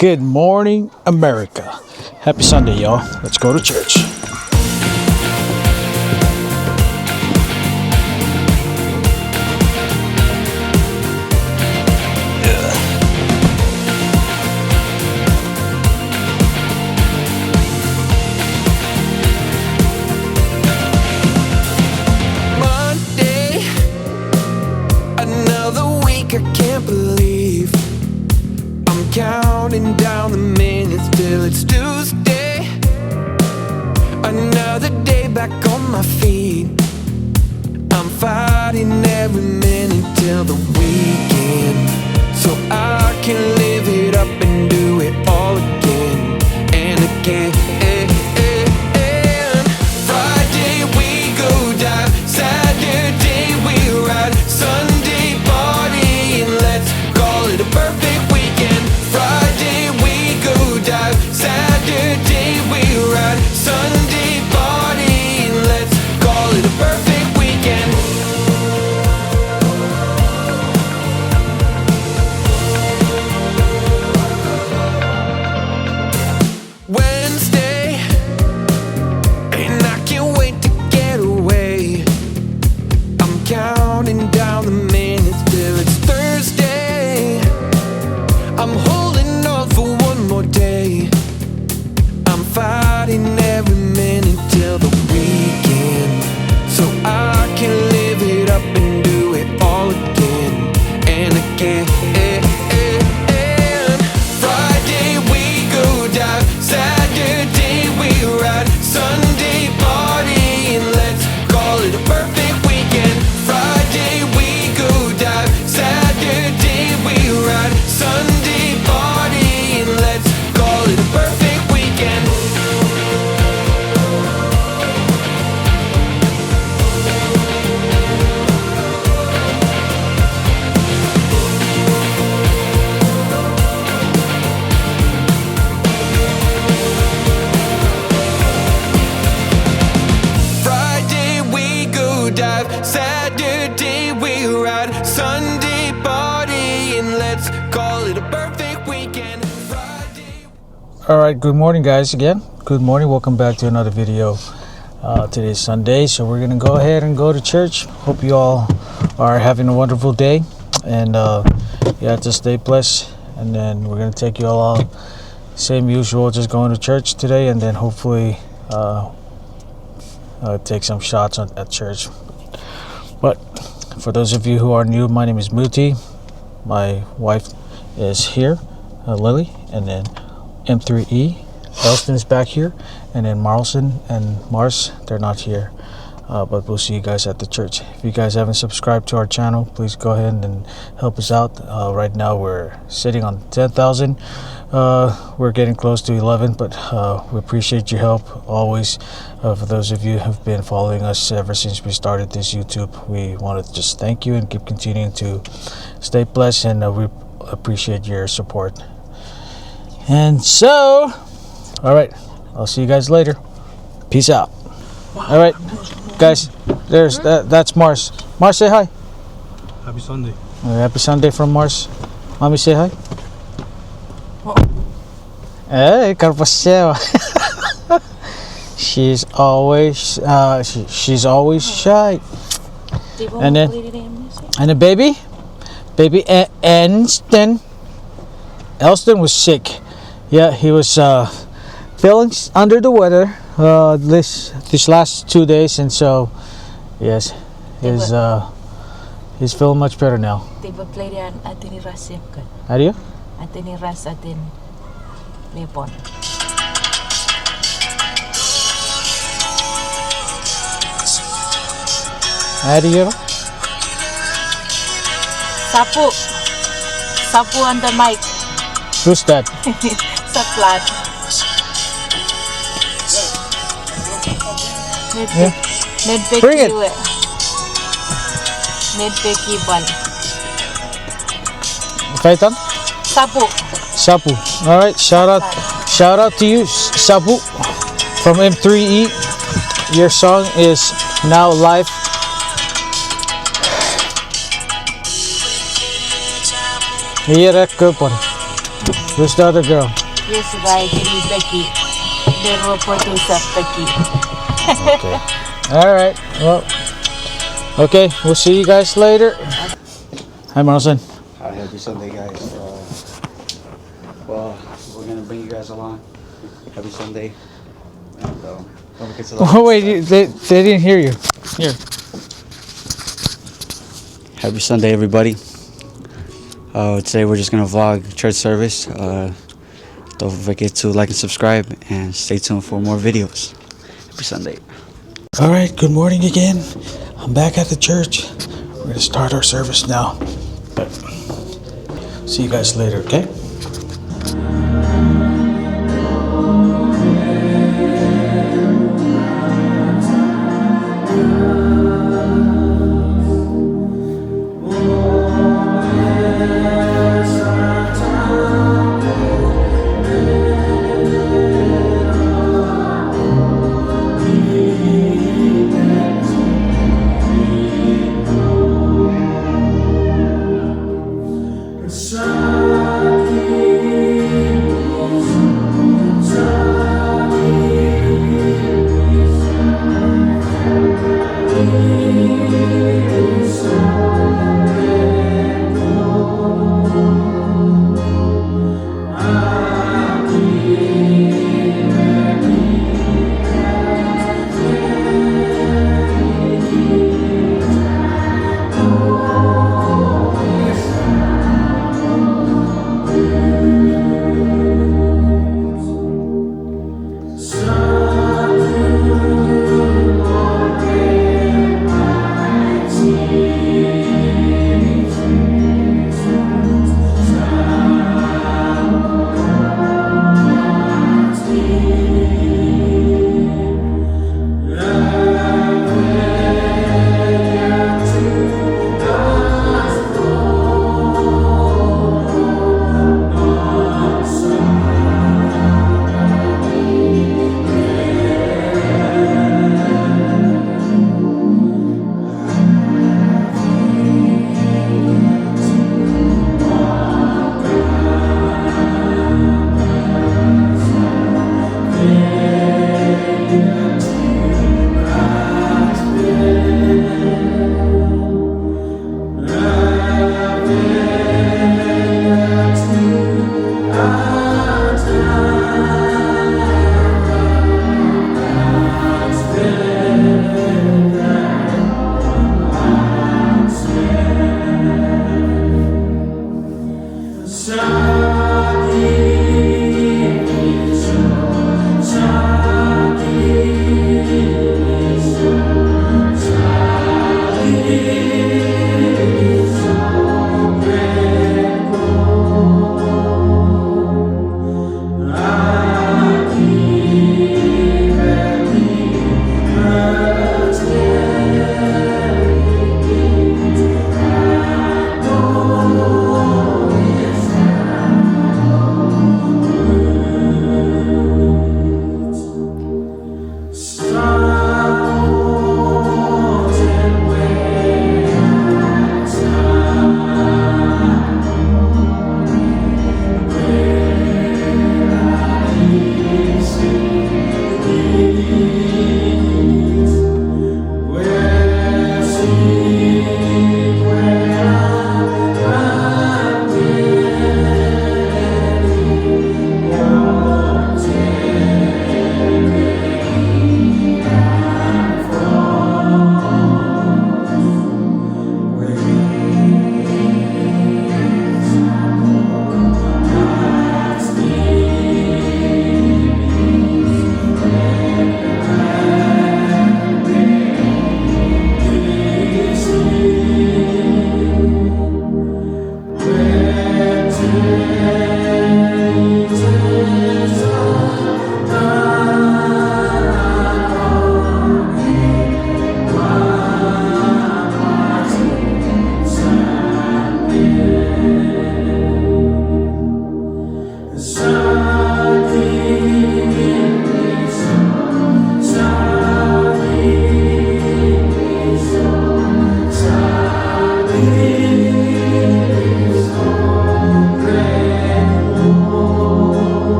Good morning, America. Happy Sunday, y'all. Let's go to church. Monday, another week. I can't believe I'm counting down the minutes till it's Tuesday. Another day back on my feet. I'm fighting every minute till the weekend, so I can live it up and do it all again and again. Friday we go dive, Saturday we ride, Sunday party, and let's call it a perfect weekend. Friday we go dive, Saturday we ride, Sunday party, and let's call it a perfect weekend. Wednesday, and I can't wait to get away. I'm counting down the minutes till it's Thursday. I'm holding on for one more day. I'm fighting every minute till the weekend, so I can live it up and do it all again and again. Friday we go dive, Saturday we ride, Sunday party, and let's call it a perfect weekend. Friday we go dive, Saturday we ride, Sunday party, and let's call it a perfect weekend. Friday we go dive, Saturday we ride, Sunday party, and let's call it a perfect weekend. Friday. Alright, good morning, guys, again. Good morning. Welcome back to another video. Today's Sunday, so we're going to go ahead and go to church. Hope you all are having a wonderful day. And yeah, just stay blessed. And then we're going to take you all out. Same usual, just going to church today. And then hopefully take some shots at church. But for those of you who are new, my name is Muti. My wife is here, Lily, and then M3E. Elston is back here, and then Marlson and Mars, they're not here. But we'll see you guys at the church. If you guys haven't subscribed to our channel, please go ahead and help us out. Right now we're sitting on 10,000. We're getting close to 11, but we appreciate your help always. For those of you who've been following us ever since we started this YouTube, we want to just thank you and keep continuing to stay blessed, and we appreciate your support. And so, all right, I'll see you guys later. Peace out. All right, guys, that's Mars. Mars, say hi. Happy Sunday. Happy Sunday from Mars. Mommy, say hi. Hey, Carpaceo. She's always she's always shy. And then baby Elston was sick. Yeah, he was feeling under the weather this last 2 days, and so yes, he's feeling much better now. Tiba play yan atin ni Ras yan kan. How do you? Atin ni Ras atin Lepon. How do you? Sapu on the mic. Who's that? Sa flat. Yeah. Bring it. Nedpeki ban. Kaitan? Sapu. All right. Shout out to you, Sapu, from M3E. Your song is now live. Iya, good one. Who's the other girl? This guy, kini Becky. They will produce a Becky. Okay. All right. Well. Okay. We'll see you guys later. Hi, Marlon. Hi, happy Sunday, guys. Well, we're gonna bring you guys along. Happy Sunday. And don't forget to like Oh wait, they didn't hear you. Here. Happy Sunday, everybody. Today we're just gonna vlog church service. Don't forget to like and subscribe, and stay tuned for more videos. Happy Sunday. All right. Good morning again. I'm back at the church. We're gonna start our service now. But see you guys later. Okay.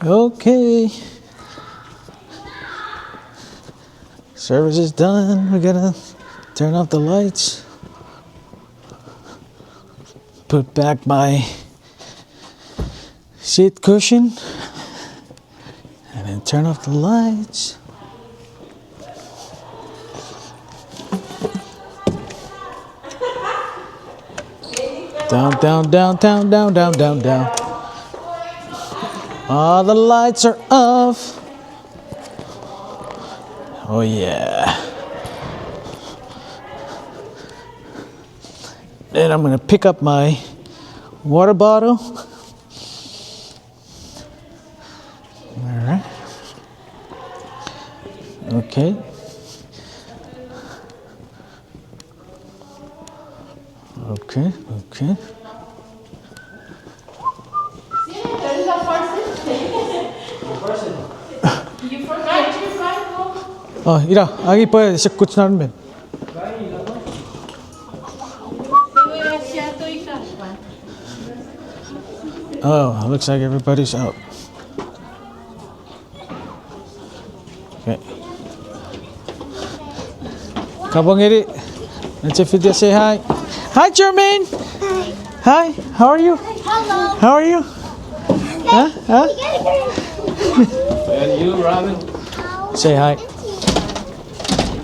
Okay. Service is done. We're gonna turn off the lights. Put back my seat cushion. And then turn off the lights. Down, down, down, down, down, down, down, down. All the lights are off. Oh yeah. Then I'm gonna pick up my water bottle. All right. Okay. Okay, okay. You forgot your Bible. 어, 이라, 아기 뻐야 돼. कुछ ना में. Oh, looks like everybody's out. Okay. Kabongiri, let's video say hi. Hi, Jermaine. Hi. How are you? Hello. How are you? Huh? Huh? And you, Robin? Say hi.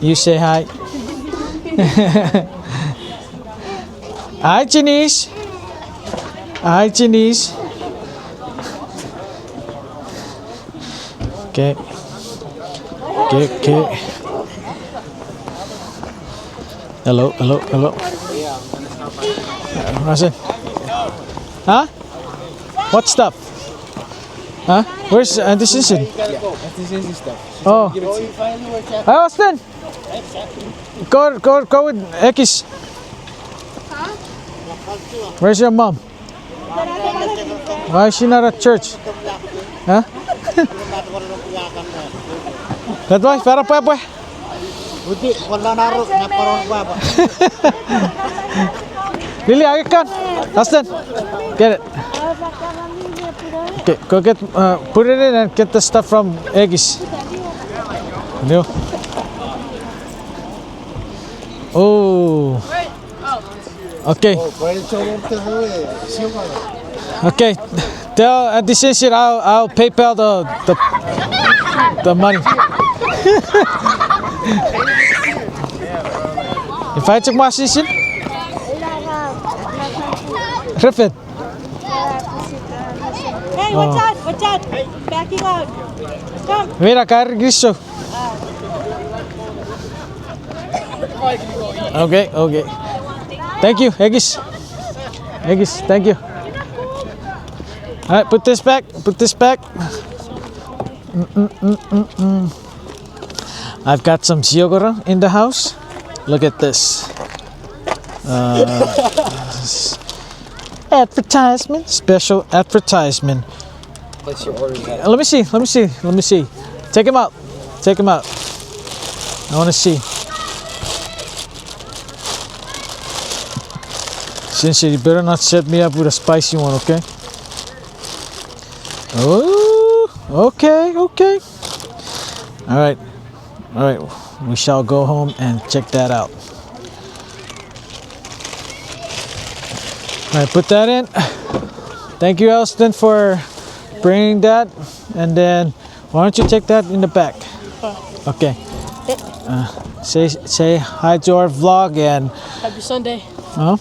You say hi. Hi, Janice. Hi, Janice. Okay. Okay, okay. Hello, hello, hello. Russell. Huh? What stuff? Huh? Where's Auntie Simpson? Oh. Hi, Austin. Go with X. Where's your mom? Why is she not at church? Huh? That way, para pa. Buti, wala naro na parang baba. Lily, I can. Austin, get it. Okay, go get, put it in and get the stuff from Eggies. No. Oh. Okay. Okay. Tell Auntie Simpson I'll PayPal the money. If I check my Simpson, Griffin. Hey, watch out, watch out. Backing out. Come. Mira, caer griso. Okay, okay. Thank you, Eggies. Eggies, thank you. All right, put this back. Put this back. I've got some yogurt in the house. Look at this. Advertisement, special advertisement. What's your order? Let me see. Let me see. Let me see. Take him out. Take him out. I want to see. Since you better not set me up with a spicy one, okay? Oh, okay, okay. All right, all right. We shall go home and check that out. All right, put that in. Thank you, Elston, for bringing that. And then, why don't you take that in the back? Okay. Say hi to our vlog and. Happy Sunday. Huh?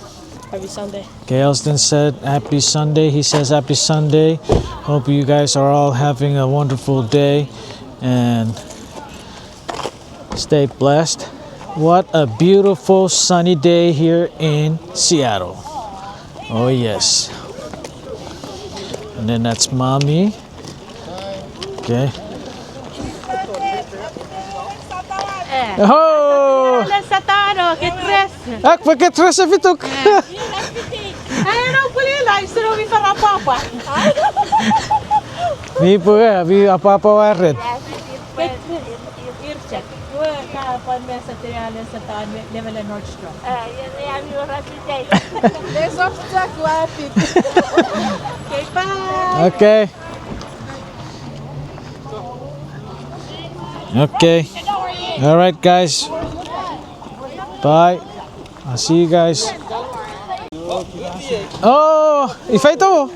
Happy Sunday. Okay, Elston said happy Sunday. He says happy Sunday. Hope you guys are all having a wonderful day and stay blessed. What a beautiful sunny day here in Seattle. Oh yes. And then that's mommy. Okay. Oh! Satano, get dressed. Ah, paket rasa fituk. Ano puli live so we para papa. Ni po vi apa-apa waret. Irchat. Wala ka pan mesa trial sa taan level and Nordstrom. Yan yung rapi day. Let's off track wapit. Okay, bye. Okay. Okay. All right, guys. Bye. I'll see you guys. Oh, ifai tu?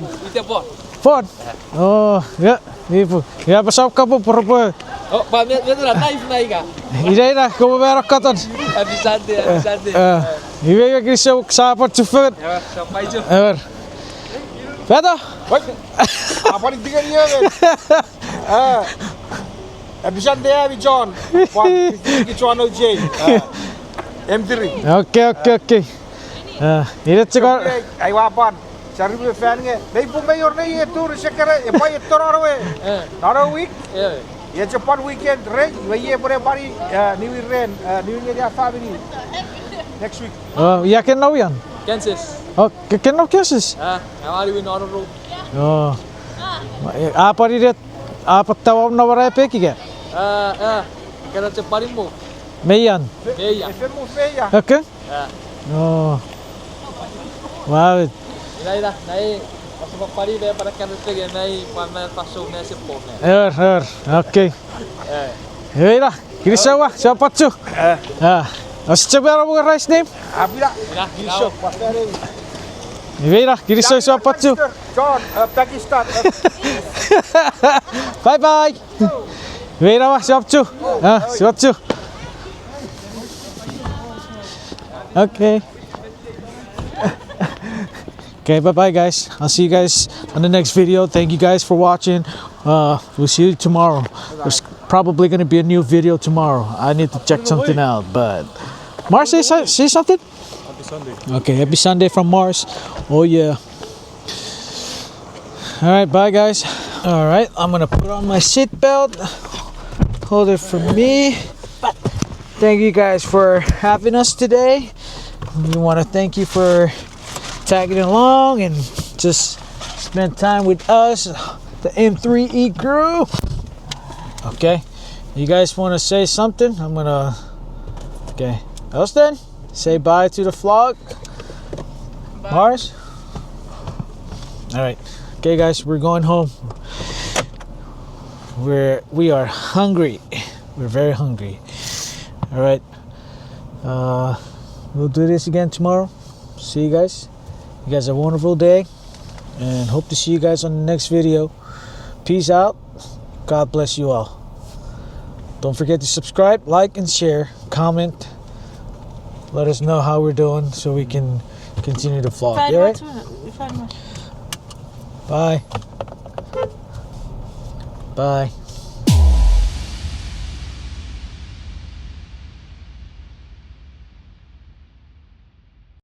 Ford. Oh, ya. Ibu. Ya pasal kau pun perlu. Oh, Pak, dia tu lah knife naik kah? Ida kau berak katan. Habis santai. Ibu yang kisah sahabat cepat. Ya, sampai je. Betul. Apa ni tiga dia kan? Abisan dia John. John OJ. M3. Okay. Ini cakap. Ay wapan. Cari beli fan ke? Dari pemayor ni itu resekere. Apa itu orang we? Nara week. Ya cepat weekend. Rey. Ye boleh bari New Year New Year dia family. Next week. Yakin tahu yan? Kansas. Oh, kenal Kansas? Yang hari ini orang road. Oh. Apa dia? Apa tahu nak berai peki ke? Kena cepat mu. Meyan. Ya. Efemu feia. Okay. Oh. Wow. Dah. Naik. Pasal pari dia pada kena pergi naik pamer pasung naik sepuluh. Okay. Hei lah. Kiri sawah. Siapa tu? Coba apa rice name? Abila. Dah. Hei lah. Kiri sawah siapa tu? John, Pakistan. Bye. Hei lah. Siapa tu? Siapa tu? Okay. Okay, bye guys. I'll see you guys on the next video. Thank you guys for watching. We'll see you tomorrow. There's probably going to be a new video tomorrow. I need to check something out. But Mars, say something. Happy Sunday. Okay, happy Sunday from Mars. Oh yeah. All right, bye guys. All right, I'm gonna put on my seatbelt. Hold it for me. Thank you guys for having us today. We want to thank you for tagging along and just spend time with us, the M3E crew. Okay, you guys want to say something? Okay, Elston, say bye to the vlog. Bye. Mars. All right, okay guys, we're going home. We are hungry. We're very hungry. All right, we'll do this again tomorrow. See you guys. You guys have a wonderful day and hope to see you guys on the next video. Peace out. God bless you all. Don't forget to subscribe, like, and share. Comment. Let us know how we're doing so we can continue to vlog. You all right? Bye. Bye.